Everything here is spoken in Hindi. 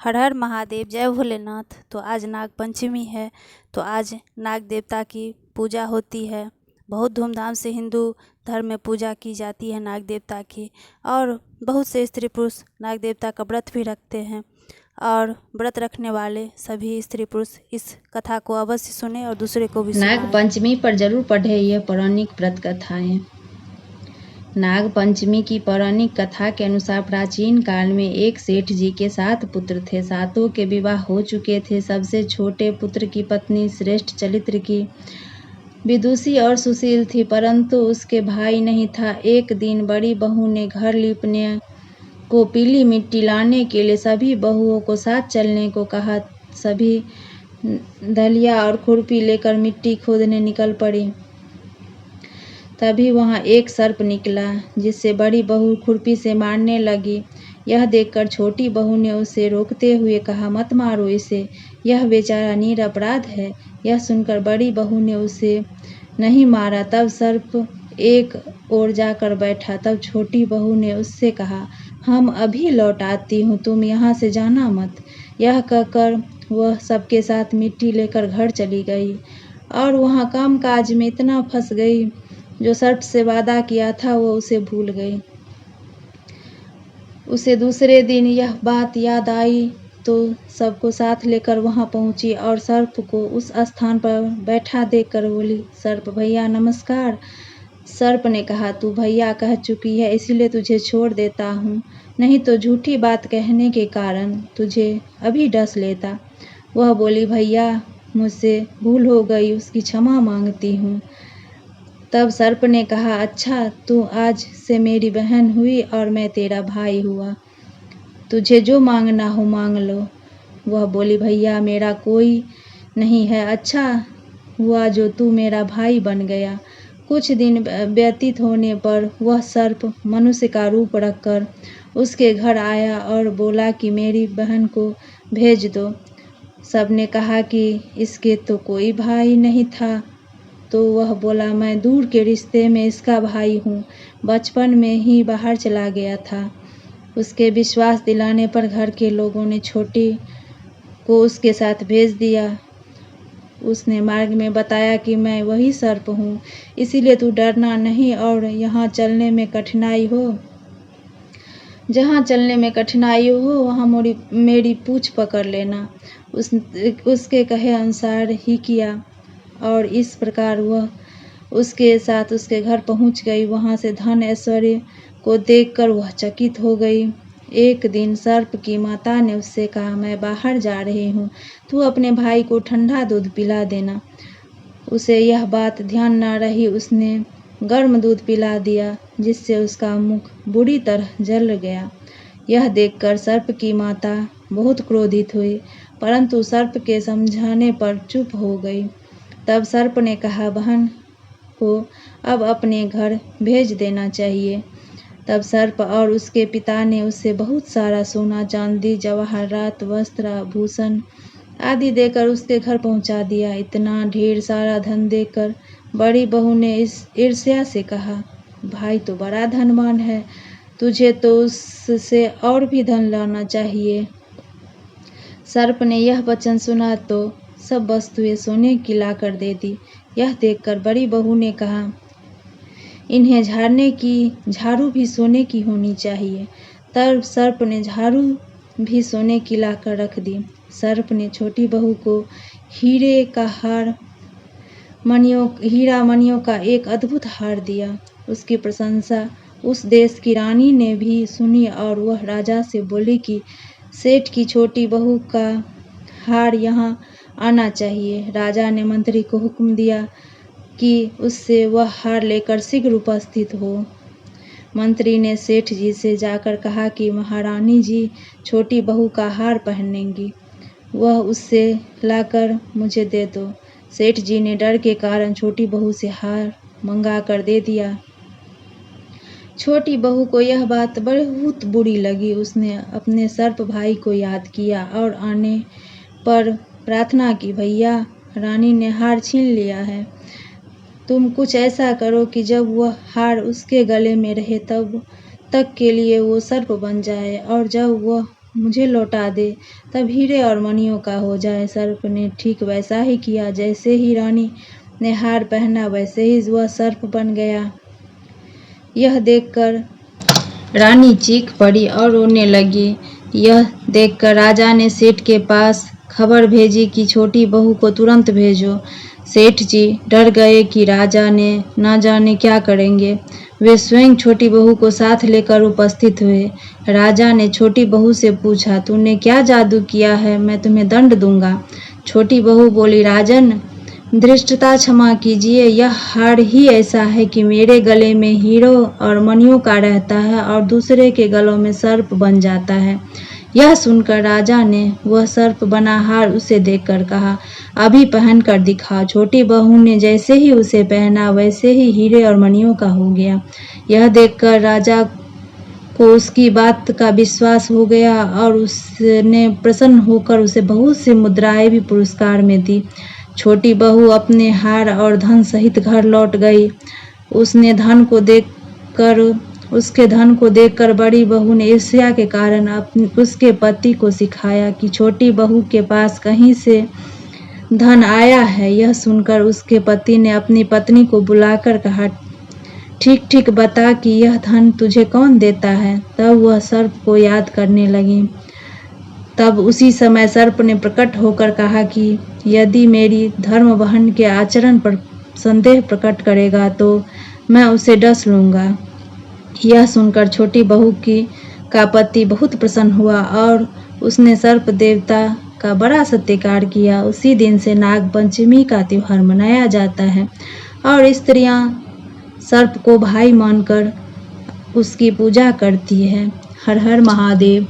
हर हर महादेव, जय भोलेनाथ। तो आज नाग पंचमी है, तो आज नाग देवता की पूजा होती है। बहुत धूमधाम से हिंदू धर्म में पूजा की जाती है नाग देवता की। और बहुत से स्त्री पुरुष नाग देवता का व्रत भी रखते हैं। और व्रत रखने वाले सभी स्त्री पुरुष इस कथा को अवश्य सुने और दूसरे को भी सुनाएं। नाग पंचमी पर जरूर पढ़े ये पौराणिक व्रत कथाएं। नाग पंचमी की पौराणिक कथा के अनुसार प्राचीन काल में एक सेठ जी के 7 पुत्र थे। सातों के विवाह हो चुके थे। सबसे छोटे पुत्र की पत्नी श्रेष्ठ चरित्र की विदुषी और सुशील थी, परंतु उसके भाई नहीं था। एक दिन बड़ी बहू ने घर लीपने को पीली मिट्टी लाने के लिए सभी बहुओं को साथ चलने को कहा। सभी दलिया और खुरपी लेकर मिट्टी खोदने निकल पड़ी। तभी वहां एक सर्प निकला, जिससे बड़ी बहू खुरपी से मारने लगी। यह देखकर छोटी बहू ने उसे रोकते हुए कहा, मत मारो इसे, यह बेचारा निरपराध है। यह सुनकर बड़ी बहू ने उसे नहीं मारा। तब सर्प एक ओर जाकर बैठा। तब छोटी बहू ने उससे कहा, हम अभी लौट आती हूँ, तुम यहाँ से जाना मत। यह कहकर वह सबके साथ मिट्टी लेकर घर चली गई और वहाँ काम काज में इतना फंस गई, जो सर्प से वादा किया था वो उसे भूल गई। उसे दूसरे दिन यह बात याद आई तो सबको साथ लेकर वहां पहुंची और सर्प को उस स्थान पर बैठा देखकर बोली, सर्प भैया नमस्कार। सर्प ने कहा, तू भैया कह चुकी है इसलिए तुझे छोड़ देता हूँ, नहीं तो झूठी बात कहने के कारण तुझे अभी डस लेता। वह बोली, भैया मुझसे भूल हो गई, उसकी क्षमा मांगती हूँ। तब सर्प ने कहा, अच्छा तू आज से मेरी बहन हुई और मैं तेरा भाई हुआ, तुझे जो मांगना हो मांग लो। वह बोली, भैया मेरा कोई नहीं है, अच्छा हुआ जो तू मेरा भाई बन गया। कुछ दिन व्यतीत होने पर वह सर्प मनुष्य का रूप रखकर उसके घर आया और बोला कि मेरी बहन को भेज दो। सबने कहा कि इसके तो कोई भाई नहीं था, तो वह बोला, मैं दूर के रिश्ते में इसका भाई हूँ, बचपन में ही बाहर चला गया था। उसके विश्वास दिलाने पर घर के लोगों ने छोटी को उसके साथ भेज दिया। उसने मार्ग में बताया कि मैं वही सर्प हूँ, इसीलिए तू डरना नहीं और यहाँ चलने में कठिनाई हो, जहाँ चलने में कठिनाई हो वहाँ मेरी पूँछ पकड़ लेना। उसके कहे अनुसार ही किया और इस प्रकार वह उसके साथ उसके घर पहुंच गई। वहां से धन ऐश्वर्य को देखकर वह चकित हो गई। एक दिन सर्प की माता ने उससे कहा, मैं बाहर जा रही हूँ, तू अपने भाई को ठंडा दूध पिला देना। उसे यह बात ध्यान न रही, उसने गर्म दूध पिला दिया, जिससे उसका मुख बुरी तरह जल गया। यह देखकर सर्प की माता बहुत क्रोधित हुई, परंतु सर्प के समझाने पर चुप हो गई। तब सर्प ने कहा, बहन को अब अपने घर भेज देना चाहिए। तब सर्प और उसके पिता ने उसे बहुत सारा सोना चांदी जवाहरात वस्त्र आभूषण आदि देकर उसके घर पहुंचा दिया। इतना ढेर सारा धन देकर बड़ी बहू ने इस ईर्ष्या से कहा, भाई तो बड़ा धनवान है, तुझे तो उससे और भी धन लाना चाहिए। सर्प ने यह वचन सुना तो सब वस्तुएं सोने की लाकर दे दी। यह देखकर बड़ी बहू ने कहा, इन्हें झाड़ने की झाड़ू भी सोने की होनी चाहिए। तब सर्प ने झाड़ू भी सोने की लाकर रख दी। सर्प ने छोटी बहू को हीरे का हार हीरा मणियों का एक अद्भुत हार दिया। उसकी प्रशंसा उस देश की रानी ने भी सुनी और वह राजा से बोली कि सेठ की छोटी बहू का हार यहाँ आना चाहिए। राजा ने मंत्री को हुक्म दिया कि उससे वह हार लेकर शीघ्र उपस्थित हो। मंत्री ने सेठ जी से जाकर कहा कि महारानी जी छोटी बहू का हार पहनेंगी, वह उससे लाकर मुझे दे दो। सेठ जी ने डर के कारण छोटी बहू से हार मंगा कर दे दिया। छोटी बहू को यह बात बहुत बुरी लगी। उसने अपने सर्प भाई को याद किया और आने पर प्रार्थना की, भैया रानी ने हार छीन लिया है, तुम कुछ ऐसा करो कि जब वह हार उसके गले में रहे तब तक के लिए वो सर्प बन जाए, और जब वह मुझे लौटा दे, तब हीरे और मणियों का हो जाए। सर्प ने ठीक वैसा ही किया। जैसे ही रानी ने हार पहना वैसे ही वह सर्प बन गया। यह देखकर रानी चीख पड़ी और रोने लगी। यह देखकर राजा ने सेठ के पास खबर भेजी कि छोटी बहू को तुरंत भेजो। सेठ जी डर गए कि राजा ने न जाने क्या करेंगे। वे स्वयं छोटी बहू को साथ लेकर उपस्थित हुए। राजा ने छोटी बहू से पूछा, तूने क्या जादू किया है? मैं तुम्हें दंड दूंगा। छोटी बहू बोली, राजन धृष्टता क्षमा कीजिए, यह हार ही ऐसा है कि मेरे गले में हीरों और मणियों का रहता है और दूसरे के गलों में सर्प बन जाता है। यह सुनकर राजा ने वह सर्प बना हार उसे देखकर कहा, अभी पहन कर दिखाओ। छोटी बहू ने जैसे ही उसे पहना वैसे ही हीरे और मणियों का हो गया। यह देखकर राजा को उसकी बात का विश्वास हो गया और उसने प्रसन्न होकर उसे बहुत सी मुद्राएं भी पुरस्कार में दी। छोटी बहू अपने हार और धन सहित घर लौट गई। उसके धन को देखकर बड़ी बहू ने ईर्ष्या के कारण उसके पति को सिखाया कि छोटी बहू के पास कहीं से धन आया है। यह सुनकर उसके पति ने अपनी पत्नी को बुलाकर कहा, ठीक ठीक बता कि यह धन तुझे कौन देता है। तब वह सर्प को याद करने लगी। तब उसी समय सर्प ने प्रकट होकर कहा कि यदि मेरी धर्म बहन के आचरण पर संदेह प्रकट करेगा तो मैं उसे डस लूँगा। यह सुनकर छोटी बहू का पति बहुत प्रसन्न हुआ और उसने सर्प देवता का बड़ा सत्कार किया। उसी दिन से नाग पंचमी का त्योहार मनाया जाता है और स्त्रियां सर्प को भाई मानकर उसकी पूजा करती है। हर हर महादेव।